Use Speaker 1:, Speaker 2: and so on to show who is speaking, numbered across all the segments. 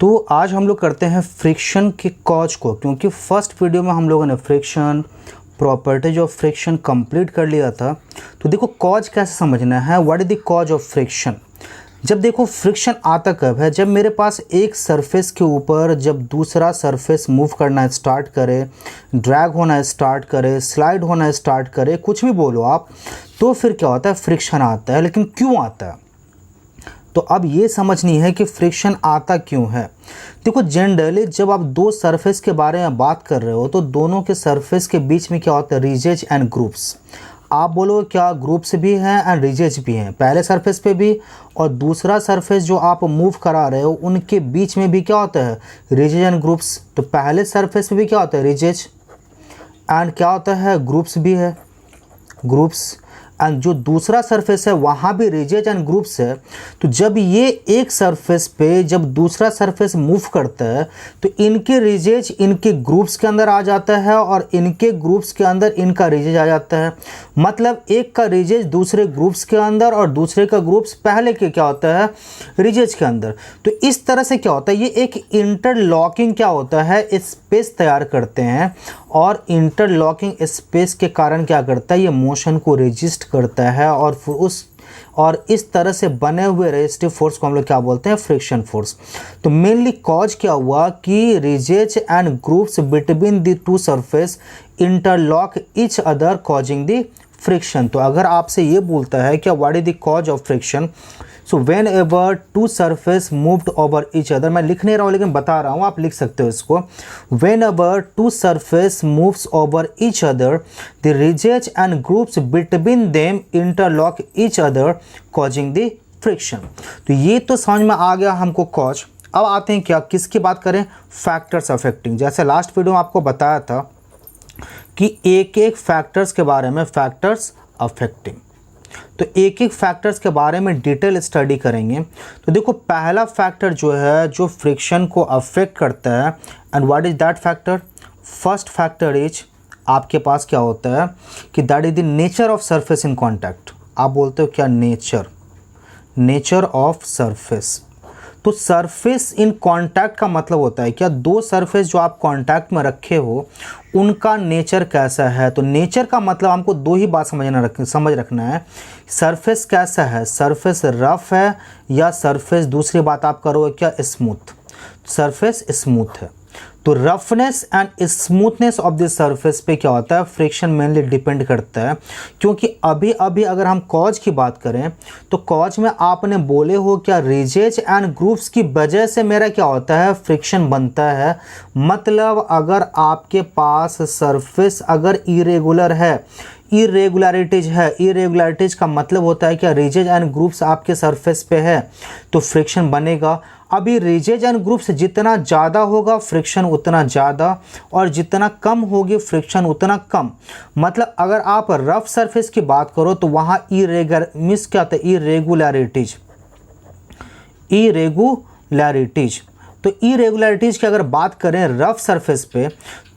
Speaker 1: तो आज हम लोग करते हैं फ्रिक्शन के कॉज को, क्योंकि फर्स्ट वीडियो में हम लोगों ने friction, properties of friction complete कर लिया था। तो देखो कॉज कैसे समझना है, what is the cause of friction. जब देखो फ्रिक्शन आता कब है, जब मेरे पास एक सरफेस के ऊपर जब दूसरा सरफेस मूव करना स्टार्ट करे, ड्रैग होना स्टार्ट करे, स्लाइड होना स्टार्ट करे, कुछ भी बोलो आप, तो फिर क्या होता है, फ्रिक्शन आता है। लेकिन क्यों आता है, तो अब ये समझनी है कि फ्रिक्शन आता क्यों है। देखो जनरली जब आप दो सरफेस के बारे में बात कर रहे हो तो दोनों के सरफेस के बीच में क्या होता है, रीजेज एंड ग्रुप्स। आप बोलो क्या ग्रुप्स भी हैं एंड रीजेज भी हैं, पहले सरफेस पे भी और दूसरा सरफेस जो आप मूव करा रहे हो उनके बीच में भी क्या होता है, रीजेज एंड ग्रुप्स। तो पहले सरफेस पे भी क्या होता है, रीजेज एंड क्या होता है, ग्रुप्स भी है, ग्रुप्स। एंड जो दूसरा सरफेस है वहाँ भी रीजेज एंड ग्रुप्स है। तो जब ये एक सरफेस पे जब दूसरा सरफेस मूव करता है तो इनके रीजेज इनके ग्रुप्स के अंदर आ जाता है और इनके ग्रुप्स के अंदर इनका रीजेज आ जाता है। मतलब एक का रीजेज दूसरे ग्रुप्स के अंदर और दूसरे का ग्रुप्स पहले के क्या होता है, रीजेज के अंदर। तो इस तरह से क्या होता है, ये एक इंटरलॉकिंग क्या होता है, स्पेस तैयार करते हैं और इंटरलॉकिंग स्पेस के कारण क्या करता है, ये मोशन को रेजिस्ट करता है और इस तरह से बने हुए रेजिस्टिव फोर्स को हम लोग क्या बोलते हैं, फ्रिक्शन फोर्स। तो मेनली कॉज क्या हुआ कि ridges and groups between the two surface interlock each other causing the friction. तो अगर आपसे ये बोलता है क्या what is the cause of friction, so whenever two surface moved over each other, मैं लिख नहीं रहा हूँ लेकिन बता रहा हूँ, आप लिख सकते हो इसको। Whenever two surface moves over each other the ridges and groups between them interlock each other causing the friction. तो ये तो समझ में आ गया हमको कॉज। अब आते हैं क्या, किसकी बात करें, फैक्टर्स अफेक्टिंग। जैसे लास्ट वीडियो में आपको बताया था कि एक एक फैक्टर्स के बारे में, फैक्टर्स अफेक्टिंग, तो एक एक फैक्टर्स के बारे में डिटेल स्टडी करेंगे। तो देखो पहला फैक्टर जो है जो फ्रिक्शन को अफेक्ट करता है, and what is that factor, first factor is आपके पास क्या होता है कि that is the nature of surface in contact. आप बोलते हो क्या, नेचर ऑफ सरफेस। तो सरफेस इन कांटेक्ट का मतलब होता है क्या, दो सरफेस जो आप कांटेक्ट में रखे हो उनका नेचर कैसा है। तो नेचर का मतलब हमको दो ही बात समझ रखना है, सरफेस कैसा है, सरफेस रफ है या सरफेस, दूसरी बात आप करोगे क्या, स्मूथ, सरफेस स्मूथ है। तो roughness and smoothness of the surface पे क्या होता है, फ्रिक्शन मेनली डिपेंड करता है। क्योंकि अभी अगर हम कॉज की बात करें तो कॉज में आपने बोले हो क्या, रीजेज एंड ग्रुप्स की वजह से मेरा क्या होता है, फ्रिक्शन बनता है। मतलब अगर आपके पास सरफेस अगर इरेगुलर है, इरेगुलरिटीज का मतलब होता है क्या, रीजेज एंड ग्रुप्स आपके सरफेस पे है तो फ्रिक्शन बनेगा। अभी रीजेज एंड ग्रुप्स जितना ज़्यादा होगा फ्रिक्शन उतना ज़्यादा, और जितना कम होगी फ्रिक्शन उतना कम। मतलब अगर आप रफ सरफेस की बात करो तो वहाँ क्या होता है, इरेगुलरिटीज। तो इरेगुलरिटीज की अगर बात करें रफ सरफेस पे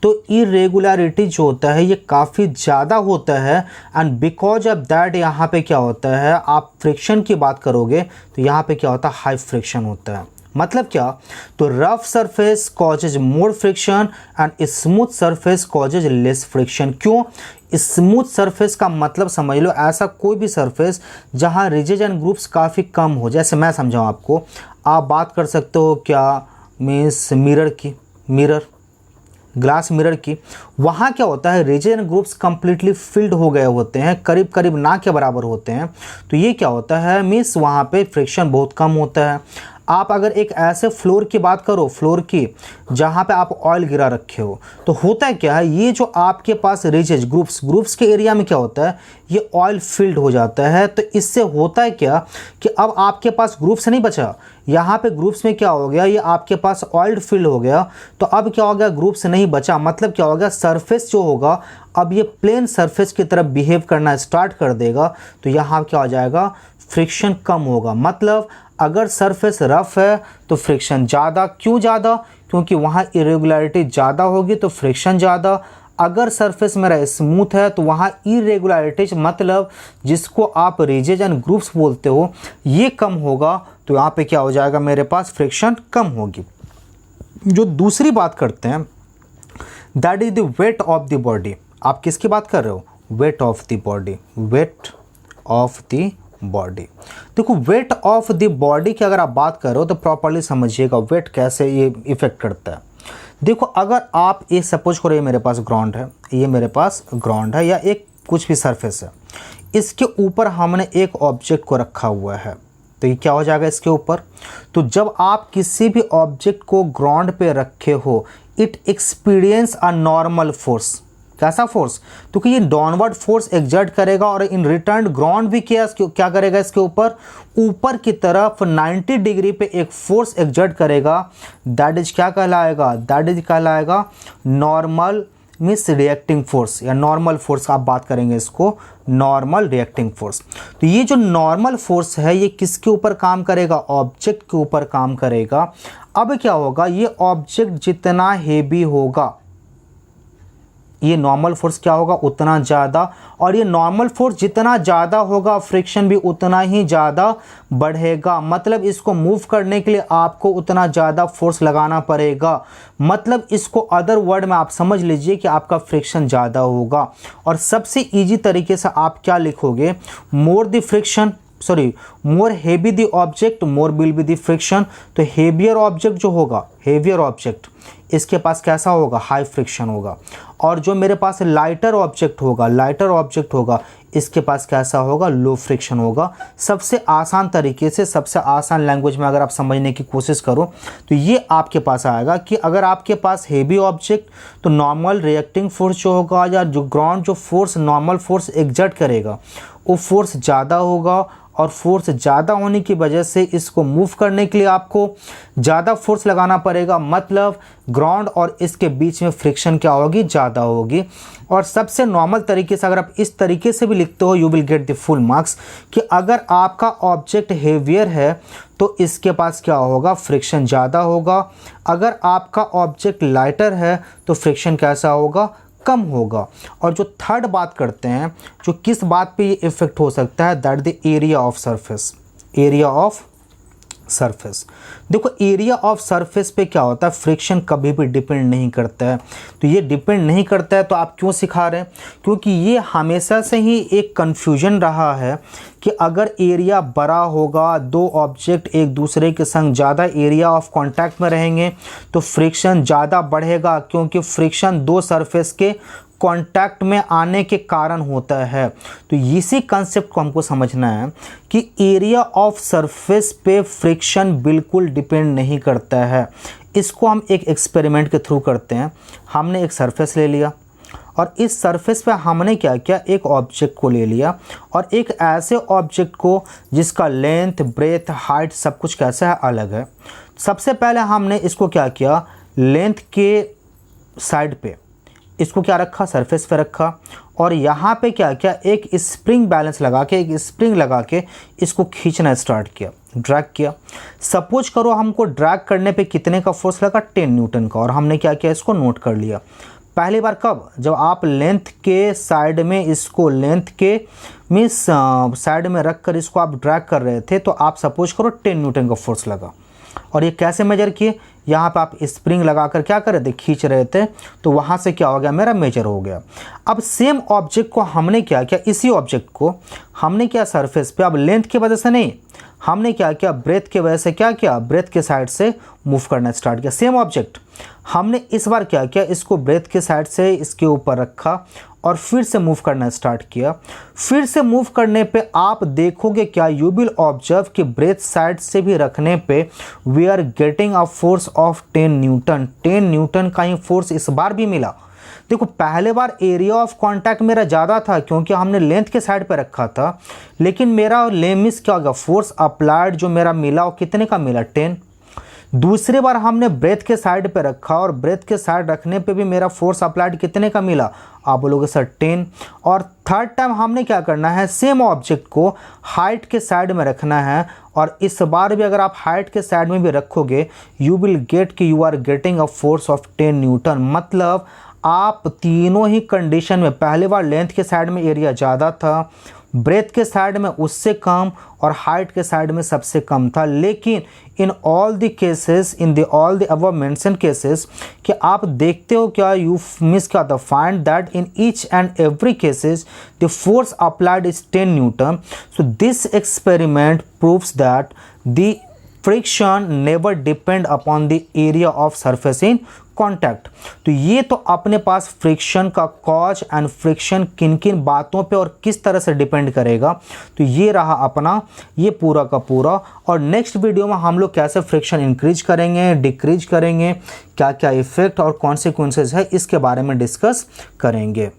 Speaker 1: तो इरेगुलरिटी जो होता है ये काफ़ी ज़्यादा होता है, एंड बिकॉज ऑफ दैट यहाँ पे क्या होता है, आप फ्रिक्शन की बात करोगे तो यहाँ पे क्या होता है, हाई फ्रिक्शन होता है। मतलब क्या, तो rough surface causes more friction and smooth surface causes less friction. क्यों, स्मूथ सरफेस का मतलब समझ लो ऐसा कोई भी सरफेस जहाँ रिजेज एंड ग्रुप्स काफ़ी कम हो। जैसे मैं समझाऊँ आपको, आप बात कर सकते हो क्या, मीन्स ग्लास मिरर की, वहाँ क्या होता है, ridges and groups completely filled हो गए होते हैं, करीब करीब ना के बराबर होते हैं। तो ये क्या होता है, मीन्स वहाँ पे फ्रिक्शन बहुत कम होता है। आप अगर एक ऐसे फ्लोर की बात करो, फ्लोर की जहाँ पे आप ऑयल गिरा रखे हो, तो होता है क्या है, ये जो आपके पास रिजेज ग्रुप्स के एरिया में क्या होता है, ये ऑयल फिल्ड हो जाता है। तो इससे होता है क्या कि अब आपके पास ग्रुप्स नहीं बचा, यहाँ पे ग्रुप्स में क्या हो गया, ये आपके पास ऑयल फिल्ड हो गया। तो अब क्या हो गया, ग्रुप्स नहीं बचा, मतलब क्या हो गया, सरफेस जो होगा अब ये प्लेन सरफेस की तरफ बिहेव करना स्टार्ट कर देगा। तो यहाँ क्या हो जाएगा, फ्रिक्शन कम होगा। मतलब अगर सरफेस रफ है तो फ्रिक्शन ज़्यादा। क्यों ज़्यादा, क्योंकि वहाँ इरेगुलरिटी ज़्यादा होगी तो फ्रिक्शन ज़्यादा। अगर सरफेस मेरा स्मूथ है तो वहाँ इरेगुलरिटीज मतलब जिसको आप रिजेज एंड ग्रुप्स बोलते हो ये कम होगा। तो यहाँ पे क्या हो जाएगा, मेरे पास फ्रिक्शन कम होगी। जो दूसरी बात करते हैं that is the weight of the body. आप किसकी बात कर रहे हो? Weight of the body, weight of the body. देखो वेट ऑफ द बॉडी की अगर आप बात कर रहे हो तो प्रॉपर्ली समझिएगा वेट कैसे ये इफेक्ट करता है। देखो अगर आप ये सपोज करो ये मेरे पास ग्राउंड है, ये मेरे पास ग्राउंड है या एक कुछ भी सरफेस है, इसके ऊपर हमने एक ऑब्जेक्ट को रखा हुआ है, तो ये क्या हो जाएगा इसके ऊपर? तो जब आप किसी भी ऑब्जेक्ट को ग्राउंड पे रखे हो, it experience a normal force. कैसा फोर्स? तो कि ये डाउनवर्ड फोर्स एग्जर्ट करेगा और इन रिटर्न ग्राउंड भी क्या करेगा इसके ऊपर की तरफ 90 डिग्री पे एक फोर्स एग्जर्ट करेगा। दैट इज क्या कहलाएगा? दैट इज कहलाएगा नॉर्मल मीन्स रिएक्टिंग फोर्स या नॉर्मल फोर्स आप बात करेंगे इसको, नॉर्मल रिएक्टिंग फोर्स। तो ये जो नॉर्मल फोर्स है ये किसके ऊपर काम करेगा? ऑब्जेक्ट के ऊपर काम करेगा। अब क्या होगा? ये ऑब्जेक्ट जितना हेवी होगा, ये नॉर्मल फोर्स क्या होगा? उतना ज़्यादा, और ये नॉर्मल फोर्स जितना ज़्यादा होगा फ्रिक्शन भी उतना ही ज़्यादा बढ़ेगा। मतलब इसको मूव करने के लिए आपको उतना ज़्यादा फोर्स लगाना पड़ेगा। मतलब इसको अदर वर्ड में आप समझ लीजिए कि आपका फ्रिक्शन ज़्यादा होगा। और सबसे इजी तरीके से आप क्या लिखोगे? More heavy the object more will be the friction. तो हेवियर ऑब्जेक्ट जो होगा, हेवियर ऑब्जेक्ट इसके पास कैसा होगा? हाई फ्रिक्शन होगा। और जो मेरे पास लाइटर ऑब्जेक्ट होगा इसके पास कैसा होगा? लो फ्रिक्शन होगा। सबसे आसान तरीके से, सबसे आसान लैंग्वेज में अगर आप समझने की कोशिश करो तो ये आपके पास आएगा कि अगर आपके पास हेवी ऑब्जेक्ट तो नॉर्मल रिएक्टिंग फोर्स जो होगा या जो ग्राउंड जो फोर्स नॉर्मल फोर्स एग्जर्ट करेगा वो फोर्स ज़्यादा होगा, और फोर्स ज़्यादा होने की वजह से इसको मूव करने के लिए आपको ज़्यादा फोर्स लगाना पड़ेगा। मतलब ग्राउंड और इसके बीच में फ्रिक्शन क्या होगी? ज़्यादा होगी। और सबसे नॉर्मल तरीके से अगर आप इस तरीके से भी लिखते हो you will get the full marks कि अगर आपका ऑब्जेक्ट हेवियर है तो इसके पास क्या होगा? फ्रिक्शन ज़्यादा होगा। अगर आपका ऑब्जेक्ट लाइटर है तो फ्रिक्शन कैसा होगा? कम होगा। और जो थर्ड बात करते हैं, जो किस बात पे ये इफेक्ट हो सकता है, that the area of surface. Area of surface. देखो एरिया ऑफ सरफेस पे क्या होता है? फ्रिक्शन कभी भी डिपेंड नहीं करता है। तो ये डिपेंड नहीं करता है तो आप क्यों सिखा रहे हैं? क्योंकि ये हमेशा से ही एक कन्फ्यूजन रहा है कि अगर एरिया बड़ा होगा, दो ऑब्जेक्ट एक दूसरे के संग ज़्यादा एरिया ऑफ कांटेक्ट में रहेंगे तो फ्रिक्शन ज़्यादा बढ़ेगा, क्योंकि फ्रिक्शन दो सरफेस के कांटेक्ट में आने के कारण होता है। तो इसी कंसेप्ट को हमको समझना है कि एरिया ऑफ सरफेस पे फ्रिक्शन बिल्कुल डिपेंड नहीं करता है। इसको हम एक एक्सपेरिमेंट के थ्रू करते हैं। हमने एक सरफेस ले लिया और इस सरफेस पे हमने क्या किया? एक ऑब्जेक्ट को ले लिया, और एक ऐसे ऑब्जेक्ट को जिसका लेंथ, ब्रेथ, हाइट सब कुछ कैसा है? अलग है। सबसे पहले हमने इसको क्या किया? लेंथ के साइड पे इसको क्या रखा? सरफेस पे रखा, और यहाँ पे क्या किया? एक स्प्रिंग बैलेंस लगा के, एक स्प्रिंग लगा के इसको खींचना स्टार्ट किया, ड्रैग किया। सपोज करो हमको ड्रैग करने पे कितने का फोर्स लगा? 10 न्यूटन का। और हमने क्या किया? इसको नोट कर लिया। पहली बार कब? जब आप लेंथ के साइड में इसको, लेंथ के मीन्स साइड में रख कर इसको आप ड्रैग कर रहे थे, तो आप सपोज करो 10 न्यूटन का फोर्स लगा। और ये कैसे मेजर किए? यहाँ पे आप स्प्रिंग लगाकर क्या कर रहे थे? खींच रहे थे, तो वहाँ से क्या हो गया? मेरा मेजर हो गया। अब सेम ऑब्जेक्ट को हमने क्या किया? इसी ऑब्जेक्ट को हमने क्या? सरफेस पे, अब लेंथ की वजह से नहीं, हमने क्या किया? ब्रेथ की वजह से क्या किया? ब्रेथ के साइड से मूव करना स्टार्ट किया। सेम ऑब्जेक्ट हमने इस बार क्या किया? इसको ब्रेथ के साइड से इसके ऊपर रखा और फिर से मूव करना स्टार्ट किया। फिर से मूव करने पे आप देखोगे क्या? यू विल ऑब्जर्व कि ब्रेथ साइड से भी रखने पे we are getting a force of 10 newton. 10 newton का ही फोर्स इस बार भी मिला। देखो पहले बार एरिया ऑफ कांटेक्ट मेरा ज़्यादा था क्योंकि हमने लेंथ के साइड पे रखा था, लेकिन मेरा लेमिस क्या हो गया? फोर्स अप्लाइड जो मेरा मिला वो कितने का मिला? 10। दूसरी बार हमने ब्रेथ के साइड पे रखा और ब्रेथ के साइड रखने पे भी मेरा फोर्स अप्लाइड कितने का मिला? आप बोलोगे सर 10। और थर्ड टाइम हमने क्या करना है? सेम ऑब्जेक्ट को हाइट के साइड में रखना है, और इस बार भी अगर आप हाइट के साइड में भी रखोगे यू विल गेट कि you are getting a force of 10 newton. मतलब आप तीनों ही कंडीशन में, पहली बार लेंथ के साइड में एरिया ज़्यादा था, ब्रेथ के साइड में उससे कम और हाइट के साइड में सबसे कम था, लेकिन in all the cases, in the all the above mention cases, कि आप देखते हो क्या, यू मिस क्या था, find that in each and every cases the force applied is 10 Newton. So this experiment proves that the friction never depend upon the area of surface in contact. तो ये तो अपने पास फ्रिक्शन का cause and friction किन किन बातों पे और किस तरह से डिपेंड करेगा. तो ये रहा अपना ये पूरा का पूरा. और नेक्स्ट वीडियो में हम लोग कैसे फ्रिक्शन इंक्रीज करेंगे, डिक्रीज करेंगे, क्या क्या इफेक्ट और कॉन्सिक्वेंसेज है, इसके बारे में डिस्कस करेंगे.